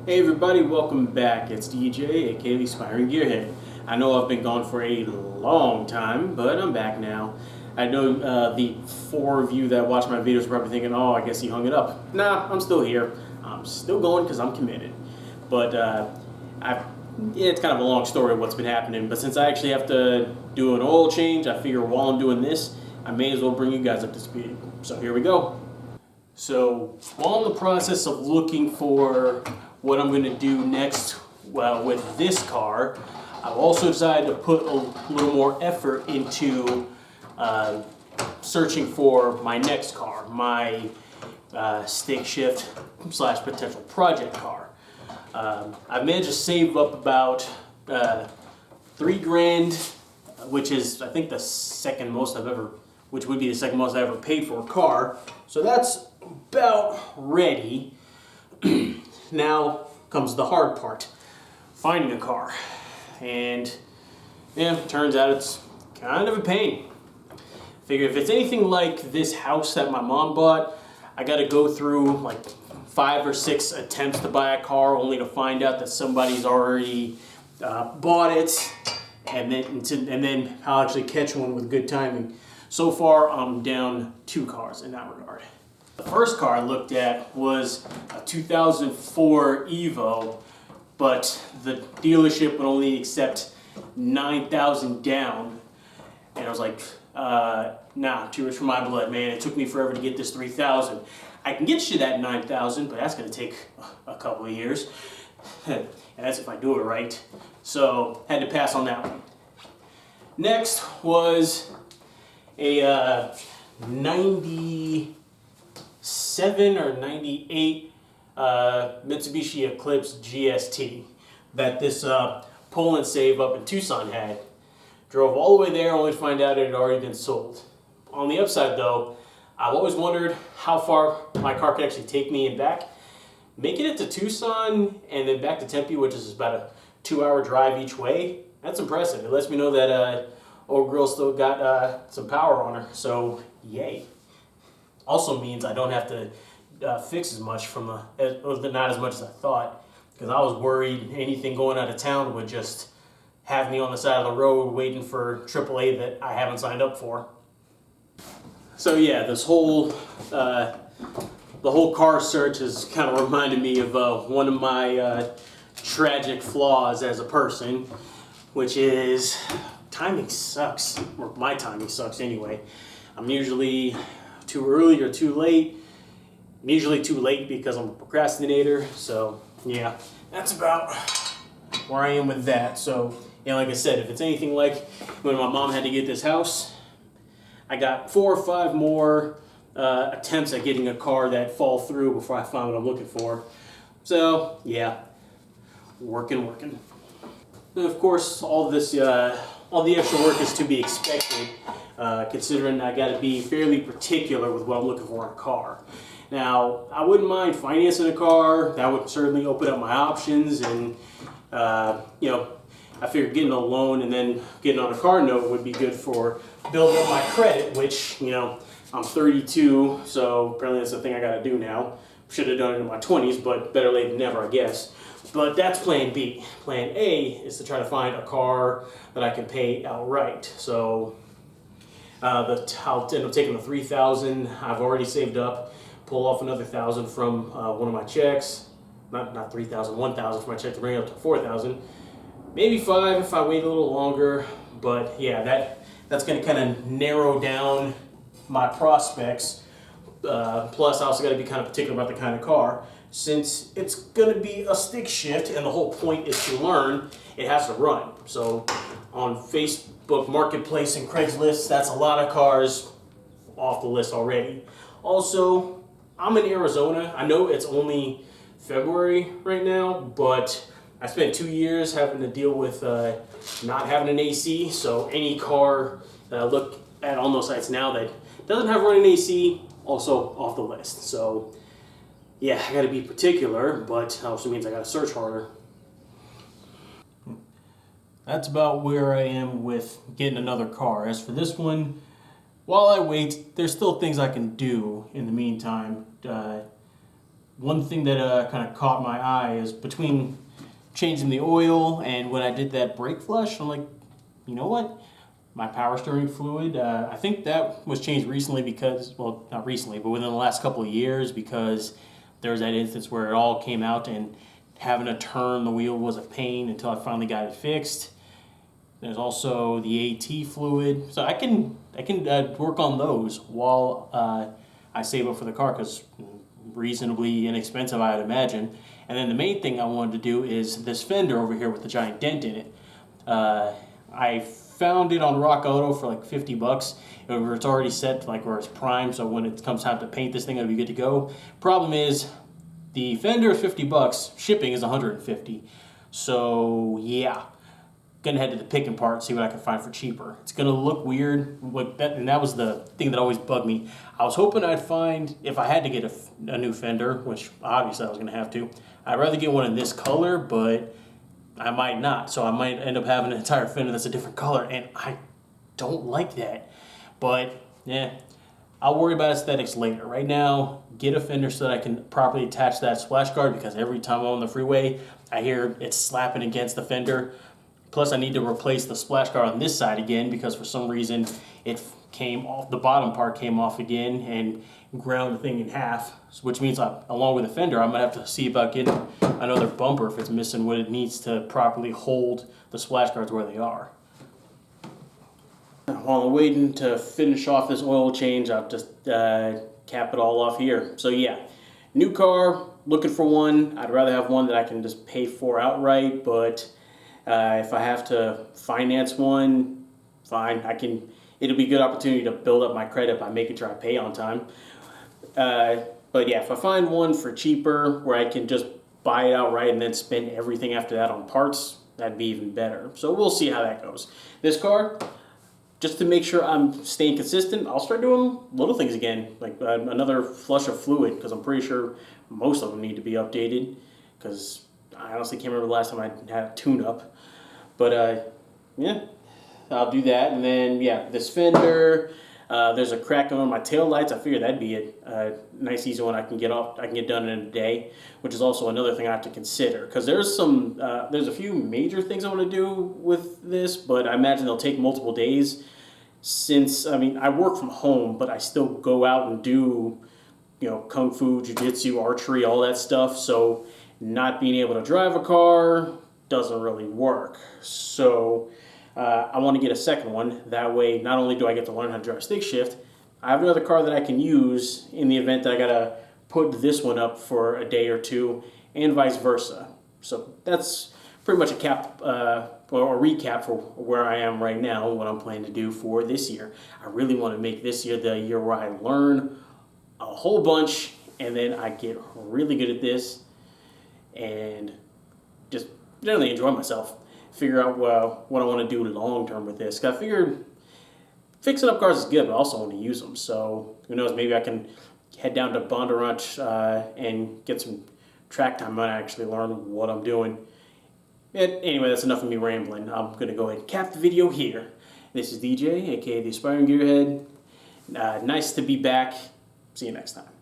Hey everybody, welcome back. It's DJ, aka the Aspiring Gearhead. I know I've been gone for a long time, but I'm back now. I know the 4 of you that watch my videos are probably thinking, oh, I guess he hung it up. Nah, I'm still here. I'm still going because I'm committed. But it's kind of a long story of what's been happening, but since I actually have to do an oil change, I figure while I'm doing this, I may as well bring you guys up to speed. So here we go. So while in the process of looking for what I'm going to do next with this car, I've also decided to put a little more effort into searching for my next car, my stick shift / potential project car. I've managed to save up about $3,000, which is I think the second most I've ever, which would be the second most I ever paid for a car. So that's about ready. Now comes the hard part, finding a car. And yeah, turns out it's kind of a pain. Figure if it's anything like this house that my mom bought, I gotta go through like 5 or 6 attempts to buy a car only to find out that somebody's already bought it, and then I'll actually catch one with good timing. So far I'm down 2 cars in that regard. The first car I looked at was a 2004 Evo, but the dealership would only accept $9,000 down. And I was like, nah, too rich for my blood, man. It took me forever to get this $3,000. I can get you that $9,000, but that's gonna take a couple of years. And that's if I do it right. So, had to pass on that one. Next was a 97 or 98 Mitsubishi Eclipse GST that this pull and save up in Tucson had. Drove all the way there only to find out it had already been sold. On the upside though, I've always wondered how far my car could actually take me and back. Making it to Tucson and then back to Tempe, which is about a 2-hour drive each way, that's impressive. It lets me know that old girl still got some power on her, so yay. Also means I don't have to fix as much not as much as I thought, because I was worried anything going out of town would just have me on the side of the road waiting for AAA that I haven't signed up for. So yeah, this whole the whole car search has kind of reminded me of one of my tragic flaws as a person, which is timing sucks, or my timing sucks anyway. I'm usually too early or too late. I'm usually too late because I'm a procrastinator, so yeah, that's about where I am with that. So yeah, like I said, if it's anything like when my mom had to get this house, I got 4 or 5 more attempts at getting a car that fall through before I find what I'm looking for. So yeah, working. And of course, all the extra work is to be expected, considering I got to be fairly particular with what I'm looking for in a car. Now, I wouldn't mind financing a car. That would certainly open up my options, and you know, I figured getting a loan and then getting on a car note would be good for building up my credit, which, you know, I'm 32, so apparently that's the thing I gotta do now. Should have done it in my 20s, but better late than never, I guess. But that's plan B. Plan A is to try to find a car that I can pay outright. So I'll end up taking the $3,000 I've already saved up, pull off another $1,000 from one of my checks. Not $3,000, $1,000 for my check to bring it up to $4,000. Maybe 5 if I wait a little longer. But yeah, that's going to kind of narrow down my prospects. Plus, I also got to be kind of particular about the kind of car. Since it's going to be a stick shift and the whole point is to learn, it has to run. So on Facebook Marketplace and Craigslist, that's a lot of cars off the list already. Also, I'm in Arizona. I know it's only February right now, but I spent 2 years having to deal with not having an AC. So any car that I look at on those sites now that doesn't have running AC, also off the list. So yeah, I gotta be particular, but also means I gotta search harder. That's about where I am with getting another car. As for this one, while I wait, there's still things I can do in the meantime. one thing that kind of caught my eye is between changing the oil and when I did that brake flush, I'm like, you know what? My power steering fluid, I think that was changed recently because, well, not recently, but within the last couple of years, because there was that instance where it all came out and having to turn the wheel was a pain until I finally got it fixed. There's also the AT fluid, so I can work on those while I save up for the car, because reasonably inexpensive, I'd imagine. And then the main thing I wanted to do is this fender over here with the giant dent in it. I found it on Rock Auto for like 50 bucks. It's already set to like where it's primed, so when it comes time to paint this thing, it'll be good to go. Problem is, the fender is 50 bucks, shipping is 150. So yeah, gonna head to the picking part, see what I can find for cheaper. It's gonna look weird, like that, and that was the thing that always bugged me. I was hoping I'd find, if I had to get a new fender, which obviously I was gonna have to, I'd rather get one in this color, but I might not. So I might end up having an entire fender that's a different color, and I don't like that. But yeah, I'll worry about aesthetics later. Right now, get a fender so that I can properly attach that splash guard, because every time I'm on the freeway, I hear it slapping against the fender. Plus, I need to replace the splash guard on this side again, because for some reason it came off, the bottom part came off again and ground the thing in half, which means along with the fender, I'm gonna have to see about getting another bumper if it's missing what it needs to properly hold the splash guards where they are. While I'm waiting to finish off this oil change, I'll just cap it all off here. So yeah, new car, looking for one. I'd rather have one that I can just pay for outright, but if I have to finance one, fine. It'll be a good opportunity to build up my credit by making sure I pay on time. But yeah, if I find one for cheaper where I can just buy it outright and then spend everything after that on parts, that'd be even better. So we'll see how that goes. This car, just to make sure I'm staying consistent, I'll start doing little things again, like another flush of fluid, because I'm pretty sure most of them need to be updated, because I honestly can't remember the last time I had a tune-up. But yeah, I'll do that. And then yeah, this fender, there's a crack on my tail lights. I figured that'd be a nice, easy one I can get off. I can get done in a day, which is also another thing I have to consider, because there's a few major things I want to do with this, but I imagine they'll take multiple days. Since I mean, I work from home, but I still go out and do, you know, kung fu, jiu-jitsu, archery, all that stuff. So not being able to drive a car doesn't really work. So I want to get a second one. That way, not only do I get to learn how to drive stick shift, I have another car that I can use in the event that I gotta put this one up for a day or two, and vice versa. So that's pretty much a cap or a recap for where I am right now, what I'm planning to do for this year. I really want to make this year the year where I learn a whole bunch and then I get really good at this and just generally enjoy myself. Figure out what I want to do long term with this. 'Cause I figured fixing up cars is good, but I also want to use them. So who knows, maybe I can head down to Bondurant and get some track time and actually learn what I'm doing. Anyway, that's enough of me rambling. I'm going to go ahead and cap the video here. This is DJ, aka the Aspiring Gearhead. Nice to be back. See you next time.